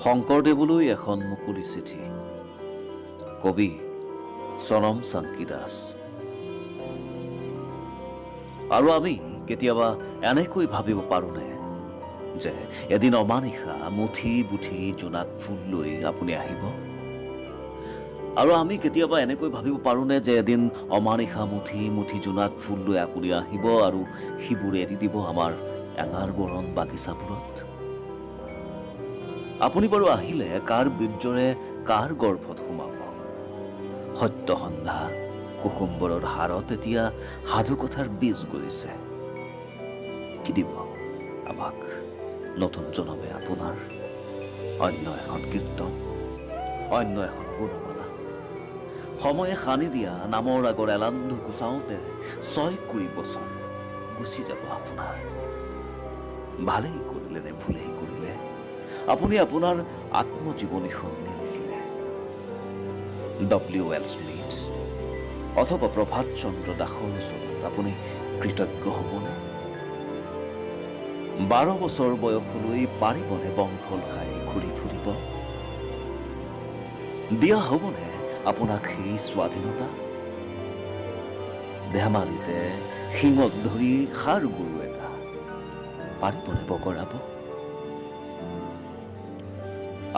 শংকৰদেৱলৈ এখন মুকলি চিঠি। কবি চনম চাংকি দাস। আৰু আমি কেতিয়াবা এনেকৈ ভাবিব পাৰোঁনে যে এদিন অমানিশা মুঠি বুঠি জোনাক ফুল লৈ আপুনি আহিব? আৰু আমি কেতিয়াবা এনেকৈ ভাবিব পাৰোঁনে যে এদিন অমানিশা মুঠি মুঠি জোনাক ফুল লৈ আপুনি আহিব আৰু সিবোৰ এৰি দিব আমাৰ এঙাৰ বৰণ বাগিচাবোৰত? আপুনি বাৰু আহিলে কাৰ বীৰ্যৰে কাৰ গৰ্ভত সোমাব? সত্যসন্ধা কুসুম্বৰৰ হাৰত এতিয়া সাধুকথাৰ বীজ গজিছে। কি দিব আমাক নতুন জনমে আপোনাৰ? অন্য এখন কীৰ্তন, অন্য এখন গুণমালা। সময়ে সানি দিয়া নামৰ আগৰ এলান্ধু গুচাওঁতে 6 বছৰ গুচি যাব আপোনাৰ। ভালেই কৰিলে নে ভুলেই কৰিলে আপুনি আপোনাৰ আত্মজীৱনীখন নিলিখিলে? W.L. স্মিথ অথবা প্ৰভাত চন্দ্ৰ দাসৰ ওচৰত আপুনি কৃতজ্ঞ হ'বনে? 12 বছৰ বয়সলৈ পাৰিবনে বংফল খাই ঘূৰি ফুৰিব? দিয়া হ'বনে আপোনাক সেই স্বাধীনতা? ধেমালিতে শিঙত ধৰি সাৰ গুৰু এটা পাৰিবনে বগৰাব?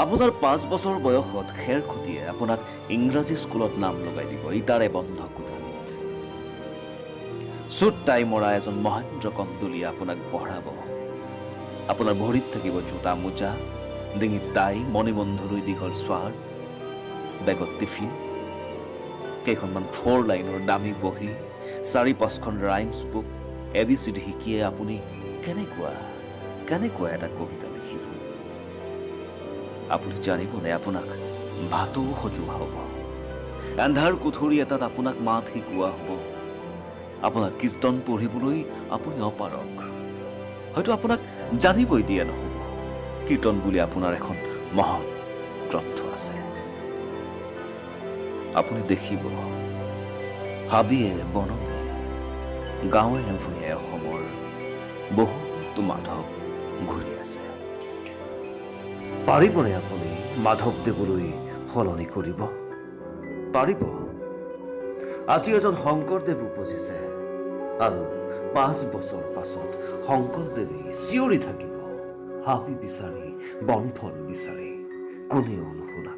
আপোনাৰ 5 বছৰ বয়সত খেৰখুটিয়ে আপোনাক ইংৰাজী স্কুলত নাম লগাই দিব ইটাৰে বন্ধ কোঠালিত। চুট টাই মৰা এজন মহেন্দ্ৰ কন্দলীয়ে আপোনাক পঢ়াব। আপোনাৰ ভৰিত থাকিব জোতা মোজা, ডিঙিত টাই, মণিবন্ধলৈ দীঘল স্বাৰ্ড, বেগত টিফিন, কেইখনমান 4 লাইনৰ দামী বহী, 4-5খন ৰাইমছ বুক, ABCD শিকিয়ে আপুনি কেনেকুৱা এটা কবিতা লিখিব? আপুনি জানিবনে আপোনাক ভাতো সজোৱা হ'ব? এন্ধাৰ কোঠৰী এটাত আপোনাক মাত শিকোৱা হ'ব। আপোনাৰ কীৰ্তন পঢ়িবলৈ আপুনি অপাৰক। হয়তো আপোনাক জানিবই দিয়া নহ'ব কীৰ্তন বুলি আপোনাৰ এখন মহৎ গ্ৰন্থ আছে। আপুনি দেখিব হাবিয়ে বননিয়ে গাঁৱে ভূঞে অসমৰ বহুতো মাধৱ ঘূৰি আছে। পাৰিবনে আপুনি মাধৱদেৱলৈ সলনি কৰিব? পাৰিব? আজি এজন শংকৰদেৱ উপজিছে আৰু 5 বছৰ পাছত শংকৰদেৱে চিঞৰি থাকিব হাবি বিচাৰি বনফল বিচাৰি, কোনেও নুশুনা।